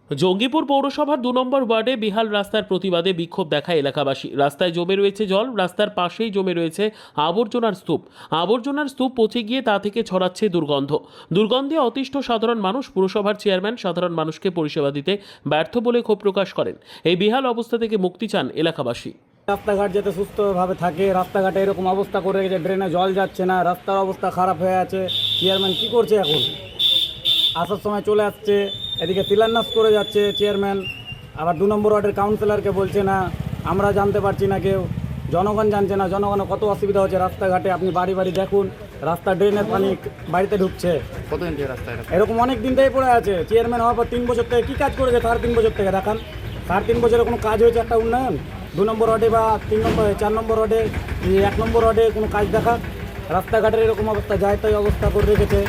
জঙ্গিপুর পৌরসভার ২ নম্বর ওয়ার্ডে বেহাল রাস্তার প্রতিবাদে বিক্ষোভ দেখায় এলাকাবাসী। রাস্তায় জমে রয়েছে জল, রাস্তার পাশেই জমে রয়েছে আবর্জনার স্তূপ পচে গিয়ে তা থেকে ছড়াচ্ছে দুর্গন্ধে অতিষ্ঠ সাধারণ মানুষ। পুরসভার চেয়ারম্যান সাধারণ মানুষকে পরিষেবা দিতে ব্যর্থ বলে ক্ষোভ প্রকাশ করেন। এই বেহাল অবস্থা থেকে মুক্তি চান এলাকাবাসী। রাস্তাঘাট যাতে সুস্থভাবে থাকে, রাস্তাঘাটে এরকম অবস্থা করে রেখেছে, ড্রেনে জল যাচ্ছে না, রাস্তার অবস্থা খারাপ হয়ে আছে। চেয়ারম্যান কি করছে? এখন আসার সময় চলে আসছে, এদিকে শিলান্যাস করে যাচ্ছে চেয়ারম্যান, আবার ২ নম্বর ওয়ার্ডের কাউন্সিলরকে বলছে না, আমরা জানতে পারছি না, কেউ জনগণ জানছে না। জনগণের কত অসুবিধা হচ্ছে রাস্তাঘাটে। আপনি বাড়ি বাড়ি দেখুন, রাস্তা ড্রেনের পানি বাড়িতে ঢুকছে। কতদিন থেকে রাস্তা এরকম অনেক দিন থেকেই পড়ে আছে। চেয়ারম্যান হওয়ার পর ৩ বছর থেকে কী কাজ করেছে? ৩.৫ বছর থেকে দেখান। ৩.৫ বছরে কোনো কাজ হয়েছে? একটা উন্নয়ন ২ নম্বর ওয়ার্ডে বা ৪ নম্বর ওয়ার্ডে, ১ নম্বর ওয়ার্ডে কোনো কাজ দেখা? রাস্তাঘাটের এরকম অবস্থা, যায় তাই অবস্থা করে রেখেছে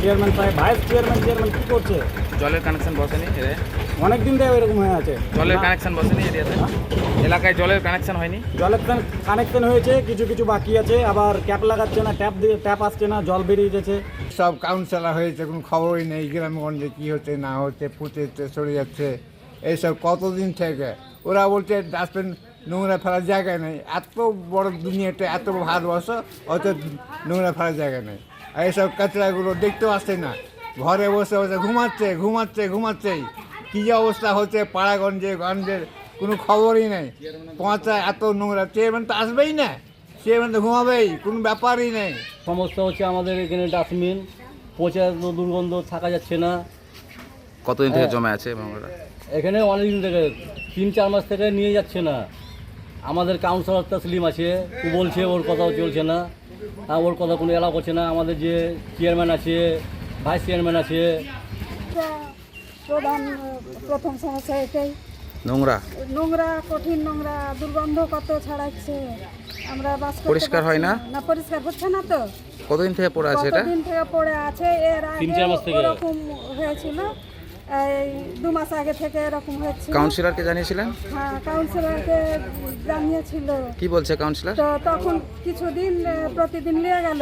চেয়ারম্যান সাহেব। ভাইস চেয়ারম্যান কী করছে? জলের কানেকশন বসেনি? অনেক দিন থেকে এরকম হয়ে আছে। জলের কানেকশন বসেনি এরিয়াতে? এলাকায় জলের কানেকশন হয়নি? জলের কানেকশন হয়েছে, কিছু কিছু বাকি আছে। আবার ট্যাপ লাগাচ্ছে না, ট্যাপ আসছে না, জল বেরিয়ে যাচ্ছে। সব কাউন্সিলর হয়েছে, কোনো খবরই নেই গ্রামগঞ্জে কী হচ্ছে না হচ্ছে, পুঁতে সরে যাচ্ছে এইসব কতদিন থেকে। ওরা বলছে ডাস্টবিন নোংরা ফেলার জায়গা নেই। এত বড় দুনিয়াটা, এত ভারতবর্ষ, অত নোংরা ফেলার জায়গা নেই। আর এইসব কাচড়াগুলো দেখতেও আসছে না, ঘরে বসে বসে ঘুমাচ্ছেই। কী যে অবস্থা হচ্ছে গঞ্জের কোনো খবরই নেই। পৌঁছা এত নোংরা, চেয়ারম্যান তো আসবেই না, চেয়ারম্যান তো ঘুমাবেই, কোনো ব্যাপারই নেই। সমস্যা হচ্ছে আমাদের এখানে ডাস্টবিন পচা, দুর্গন্ধ থাকা যাচ্ছে না। কতদিন থেকে জমে আছে নোংরা? এখানে অনেকদিন থেকে ৩-৪ মাস থেকে নিয়ে যাচ্ছে না। আমাদের কাউন্সিলর তসলিম আছে, ও বলছে ওর কথাও চলছে না, ওর কথা কোনো এলাও করছে না। আমাদের যে চেয়ারম্যান আছে, ভাইস চেয়ারম্যান আছে। প্রথম সমস্যা এটাই, নোংরা কঠিন নোংরা, দুর্গন্ধ কত ছড়াচ্ছে। আমরা বাস করতে পরিষ্কার হয় না? না, পরিষ্কার হচ্ছে না তো। কতদিন থেকে পড়ে আছে এটা? কতদিন থেকে পড়ে আছে। এর আগে ৩-৪ মাস থেকে এরকম হয়েছিল, এই 2 মাস আগে থেকে এরকম হচ্ছে। কাউন্সিলরকে জানিয়েছিলেন? হ্যাঁ, কাউন্সিলরকে জানিয়েছিল। কি বলছে কাউন্সিলর? তো তখন কিছুদিন প্রতিদিন নিয়ে গেল,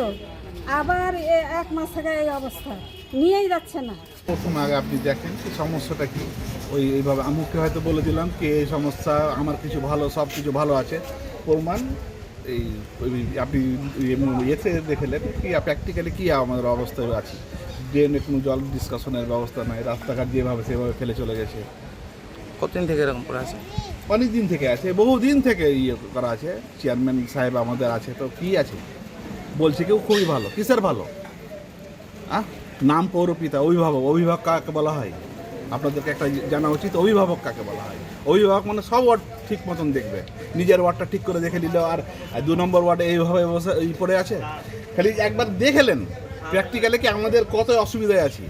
আবার 1 মাস থেকে এই অবস্থা, নিয়েই যাচ্ছে না। প্রথম আগে আপনি দেখেন কি সমস্যাটা কি, এইভাবে আমুককে হয়তো বলে দিলাম কি এই সমস্যা, আমার কিছু ভালো, সব কিছু ভালো আছে প্রমাণ। আপনি ইয়েতে দেখলেন কি প্র্যাকটিক্যালি কী আমাদের অবস্থায় আছে। ড্রেনে কোনো জল ডিসকাশনের ব্যবস্থা নাই, রাস্তাঘাট যেভাবে সেভাবে ফেলে চলে গেছে। কতদিন থেকে এরকম পড়ে আছে? অনেক দিন থেকে আছে, বহুদিন থেকে ইয়ে করা আছে। চেয়ারম্যান সাহেব আমাদের আছে, তো কী আছে বলছে কেউ খুবই ভালো। কিসের ভালো? নাম পৌরপিতা, অভিভাবক কাকে বলা হয়? আপনাদেরকে একটা জানা উচিত, অভিভাবক কাকে বলা হয়। অভিভাবক মানে সব ওয়ার্ড ঠিক মতন দেখবে, নিজের ওয়ার্ডটা ঠিক করে দেখে নিল। আর 2 নম্বর ওয়ার্ডে এইভাবে বসে পড়ে আছে, খালি একবার দেখেলেন প্র্যাকটিক্যালি কি আমাদের কত অসুবিধায় আছি।